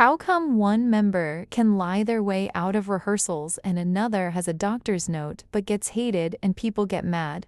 How come one member can lie their way out of rehearsals and another has a doctor's note but gets hated and people get mad?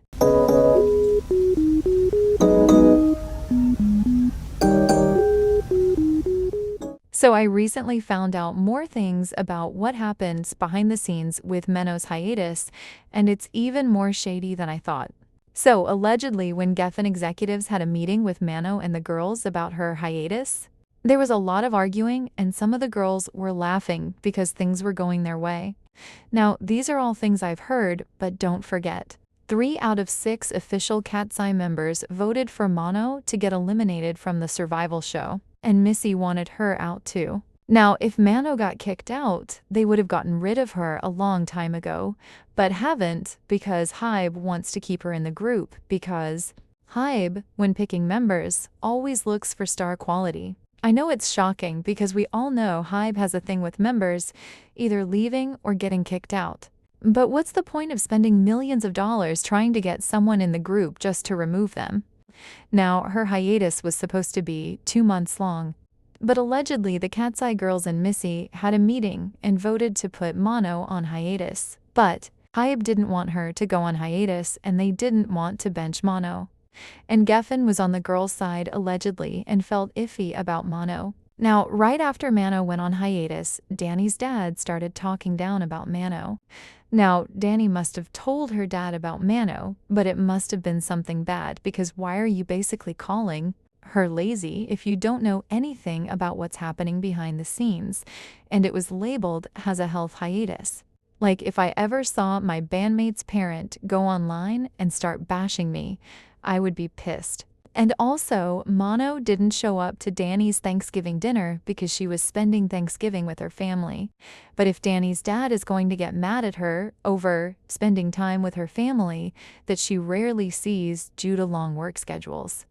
So I recently found out more things about what happens behind the scenes with Menno's hiatus, and it's even more shady than I thought. So allegedly, when Geffen executives had a meeting with Manon and the girls about her hiatus, there was a lot of arguing and some of the girls were laughing because things were going their way. Now, these are all things I've heard, but don't forget. 3 out of 6 official katseye members voted for Manon to get eliminated from the survival show, and Missy wanted her out too. Now, if Manon got kicked out, they would have gotten rid of her a long time ago, but haven't because Hybe wants to keep her in the group because Hybe, when picking members, always looks for star quality. I know it's shocking because we all know Hybe has a thing with members either leaving or getting kicked out. But what's the point of spending millions of dollars trying to get someone in the group just to remove them? Now, her hiatus was supposed to be 2 months long, but allegedly the katseye girls and Missy had a meeting and voted to put Manon on hiatus. But Hybe didn't want her to go on hiatus and they didn't want to bench Manon. And Geffen was on the girls' side allegedly and felt iffy about Manon. Now, right after Manon went on hiatus, Danny's dad started talking down about Manon. Now, Danny must have told her dad about Manon, but it must have been something bad because why are you basically calling her lazy if you don't know anything about what's happening behind the scenes? And it was labeled as a health hiatus. Like if I ever saw my bandmate's parent go online and start bashing me, I would be pissed. And also, Manon didn't show up to Danny's Thanksgiving dinner because she was spending Thanksgiving with her family. But if Danny's dad is going to get mad at her over spending time with her family that she rarely sees due to long work schedules,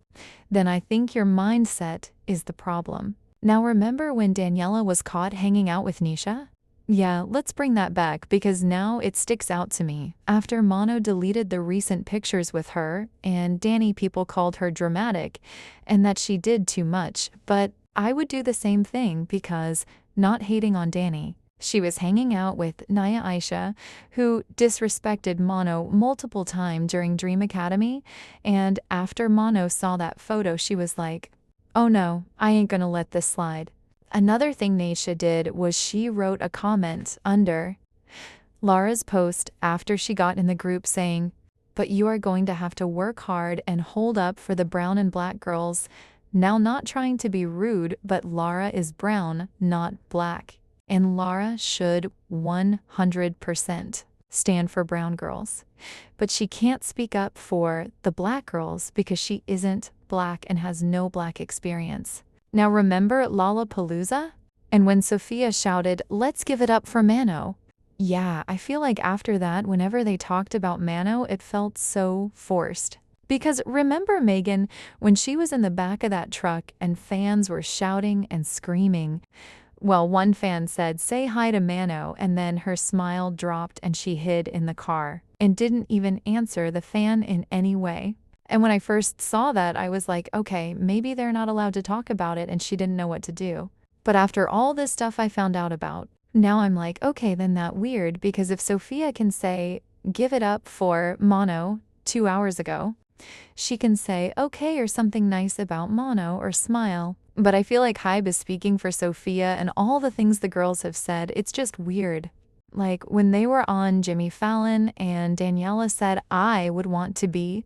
then I think your mindset is the problem. Now remember when Daniela was caught hanging out with Niasha? Yeah, let's bring that back because now it sticks out to me. After Manon deleted the recent pictures with her, and Danny people called her dramatic and that she did too much, but I would do the same thing because, not hating on Danny, she was hanging out with Niasha, who disrespected Manon multiple times during Dream Academy, and after Manon saw that photo she was like, oh no, I ain't gonna let this slide. Another thing Niasha did was she wrote a comment under Laura's post after she got in the group saying, but you are going to have to work hard and hold up for the brown and black girls. Now not trying to be rude, but Laura is brown, not black. And Laura should 100% stand for brown girls. But she can't speak up for the black girls because she isn't black and has no black experience. Now remember Lollapalooza? And when Sophia shouted, let's give it up for Manon. Yeah, I feel like after that, whenever they talked about Manon, it felt so forced. Because remember Megan, when she was in the back of that truck and fans were shouting and screaming? Well, one fan said, say hi to Manon, and then her smile dropped and she hid in the car and didn't even answer the fan in any way. And when I first saw that, I was like, okay, maybe they're not allowed to talk about it and she didn't know what to do. But after all this stuff I found out about, now I'm like, okay, then that's weird because if Sophia can say, give it up for Manon 2 hours ago, she can say, okay, or something nice about Manon or smile. But I feel like Hybe is speaking for Sophia and all the things the girls have said, it's just weird. Like when they were on Jimmy Fallon and Daniela said, I would want to be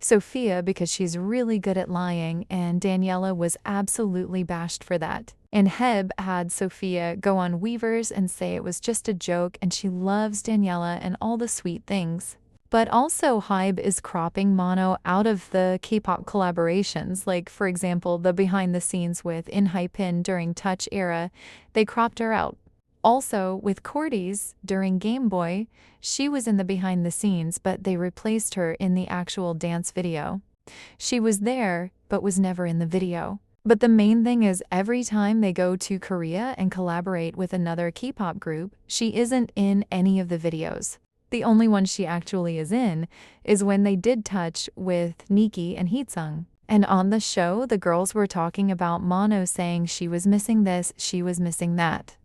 Sophia because she's really good at lying, and Daniela was absolutely bashed for that. And Hybe had Sophia go on Weavers and say it was just a joke and she loves Daniela and all the sweet things. But also Hybe is cropping Manon out of the K-pop collaborations, like for example the behind the scenes with In during Touch era, they cropped her out. Also, with Cordy's, during Game Boy, she was in the behind the scenes, but they replaced her in the actual dance video. She was there, but was never in the video. But the main thing is every time they go to Korea and collaborate with another K-pop group, she isn't in any of the videos. The only one she actually is in is when they did Touch with Nikki and Heetsung. And on the show, the girls were talking about Mono saying she was missing this, she was missing that.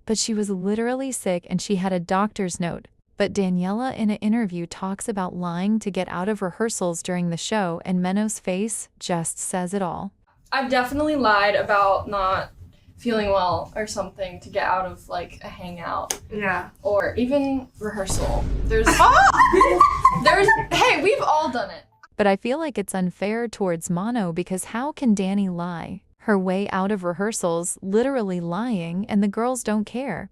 But she was literally sick and she had a doctor's note. But Daniela in an interview talks about lying to get out of rehearsals during the show, and Menno's face just says it all. I've definitely lied about not feeling well or something to get out of like a hangout. Yeah. Or even rehearsal. Hey, we've all done it. But I feel like it's unfair towards Mono because how can Dani lie her way out of rehearsals, literally lying, and the girls don't care?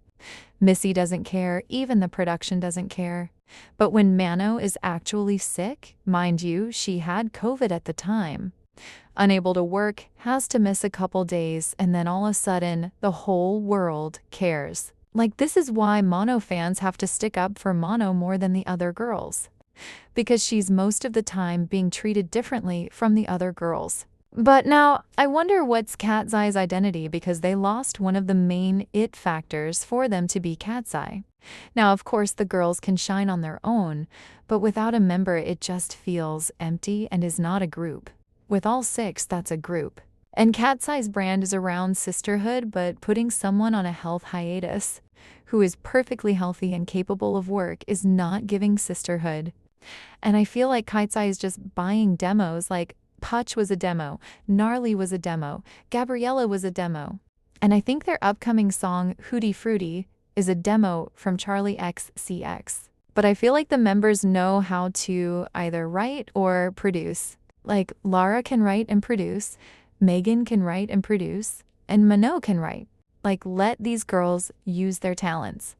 Missy doesn't care, even the production doesn't care. But when Mano is actually sick, mind you, she had COVID at the time, unable to work, has to miss a couple days, and then all of a sudden, the whole world cares. Like, this is why Mono fans have to stick up for Mono more than the other girls. Because she's most of the time being treated differently from the other girls. But now, I wonder what's Katzeye's identity, because they lost one of the main it factors for them to be katseye. Now, of course, the girls can shine on their own, but without a member it just feels empty and is not a group. With all 6, that's a group. And Katzeye's brand is around sisterhood, but putting someone on a health hiatus, who is perfectly healthy and capable of work, is not giving sisterhood. And I feel like katseye is just buying demos, like Putch was a demo, Gnarly was a demo, Gabriella was a demo. And I think their upcoming song, Hootie Fruity, is a demo from Charlie XCX. But I feel like the members know how to either write or produce. Like Lara can write and produce, Megan can write and produce, and Manon can write. Like, let these girls use their talents.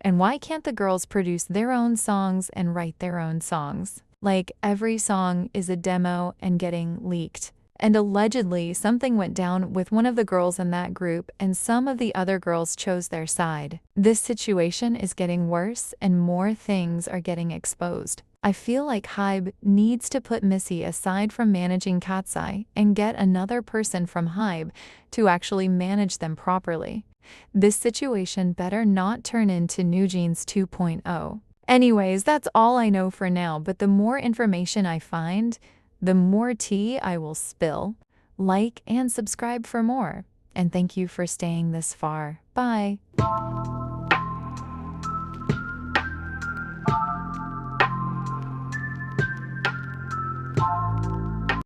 And why can't the girls produce their own songs and write their own songs? Like, every song is a demo and getting leaked. And allegedly, something went down with one of the girls in that group, and some of the other girls chose their side. This situation is getting worse, and more things are getting exposed. I feel like Hybe needs to put Missy aside from managing katseye and get another person from Hybe to actually manage them properly. This situation better not turn into New Jeans 2.0. Anyways, that's all I know for now, but the more information I find, the more tea I will spill. Like and subscribe for more. And thank you for staying this far. Bye.